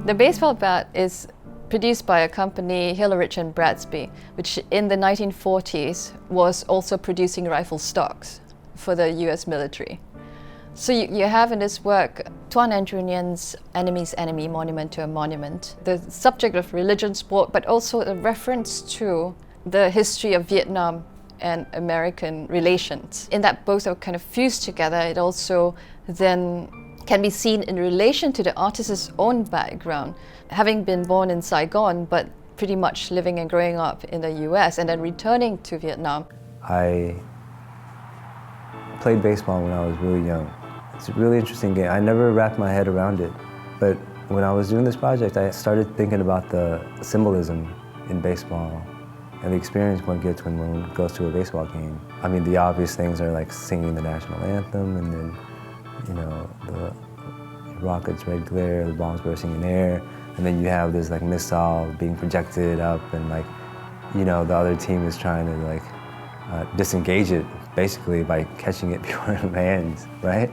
The baseball bat is produced by a company, Hillerich and Bradsby, which in the 1940s was also producing rifle stocks for the US military. So you have in this work Tuan Andrew Nguyen's Enemy's Enemy, Monument to a Monument, the subject of religion, sport, but also a reference to the history of Vietnam and American relations. In that both are kind of fused together, it also then can be seen in relation to the artist's own background, having been born in Saigon, but pretty much living and growing up in the US and then returning to Vietnam. I played baseball when I was really young. It's a really interesting game. I never wrapped my head around it, but when I was doing this project, I started thinking about the symbolism in baseball and the experience one gets when one goes to a baseball game. I mean, the obvious things are like singing the national anthem and then, you know, the rockets, red glare, the bombs bursting in air, and then you have this like missile being projected up and like, you know, the other team is trying to like disengage it basically by catching it before it lands, right?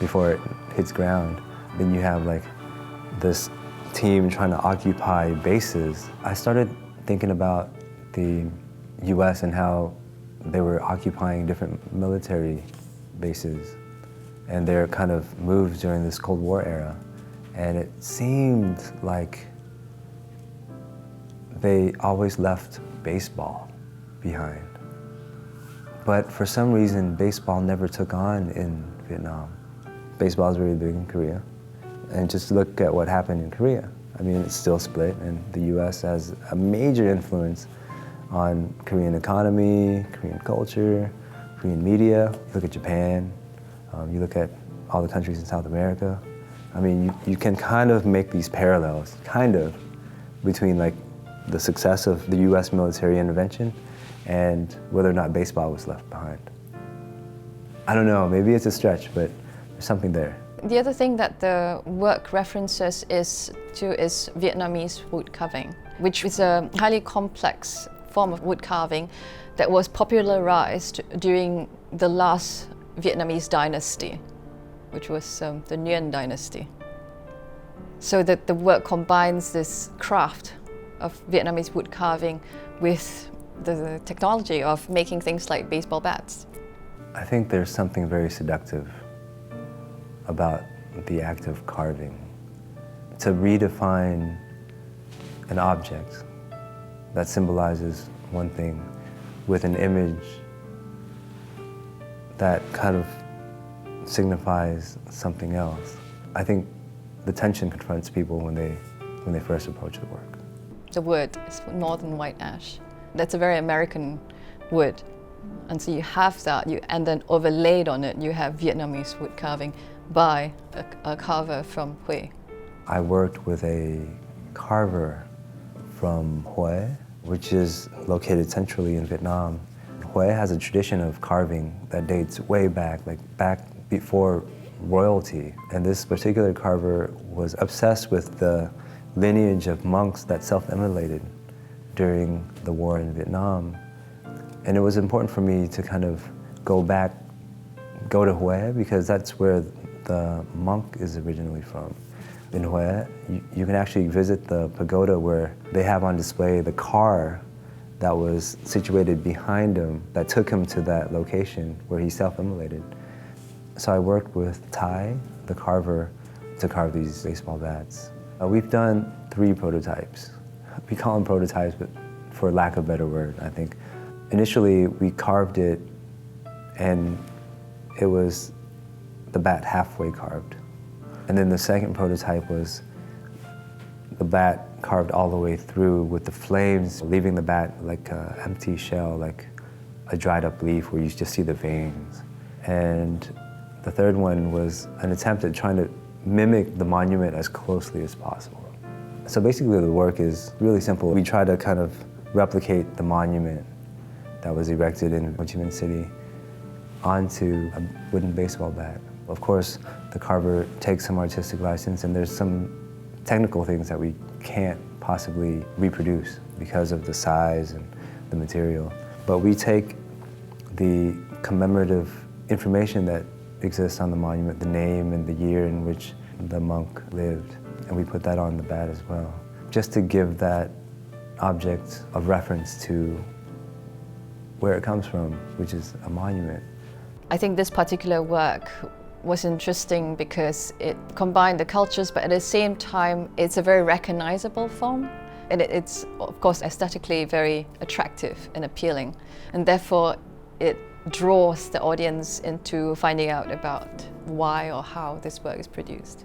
Before it hits ground. Then you have like this team trying to occupy bases. I started thinking about the US and how they were occupying different military bases and their kind of moves during this Cold War era. And it seemed like they always left baseball behind. But for some reason, baseball never took on in Vietnam. Baseball is really big in Korea. And just look at what happened in Korea. I mean, it's still split, and the US has a major influence on Korean economy, Korean culture, Korean media. You look at Japan, you look at all the countries in South America. I mean, you can kind of make these parallels, kind of, between like the success of the US military intervention and whether or not baseball was left behind. I don't know, maybe it's a stretch, but there's something there. The other thing that the work references is Vietnamese wood carving, which is a highly complex form of wood carving that was popularized during the last Vietnamese dynasty, which was the Nguyen dynasty. So that the work combines this craft of Vietnamese wood carving with the technology of making things like baseball bats. I think there's something very seductive about the act of carving. To redefine an object that symbolizes one thing with an image that kind of signifies something else. I think the tension confronts people when they first approach the work. The wood is northern white ash. That's a very American wood. And so you have that, and then overlaid on it, you have Vietnamese wood carving by a carver from Hue. I worked with a carver from Hue, which is located centrally in Vietnam. Hue has a tradition of carving that dates way back, like back before royalty. And this particular carver was obsessed with the lineage of monks that self-immolated during the war in Vietnam. And it was important for me to kind of go to Hue, because that's where the monk is originally from. In Hue, you can actually visit the pagoda where they have on display the car that was situated behind him that took him to that location where he self-immolated. So I worked with Thai, the carver, to carve these baseball bats. We've done 3 prototypes. We call them prototypes, but for lack of a better word, I think. Initially, we carved it, and it was the bat halfway carved. And then the second prototype was the bat carved all the way through with the flames, leaving the bat like an empty shell, like a dried up leaf where you just see the veins. And the third one was an attempt at trying to mimic the monument as closely as possible. So basically the work is really simple. We try to kind of replicate the monument that was erected in Ho Chi Minh City onto a wooden baseball bat. Of course, the carver takes some artistic license, and there's some technical things that we can't possibly reproduce because of the size and the material. But we take the commemorative information that exists on the monument, the name and the year in which the monk lived, and we put that on the bat as well, just to give that object of reference to where it comes from, which is a monument. I think this particular work was interesting because it combined the cultures, but at the same time it's a very recognizable form, and it's of course aesthetically very attractive and appealing, and therefore it draws the audience into finding out about why or how this work is produced.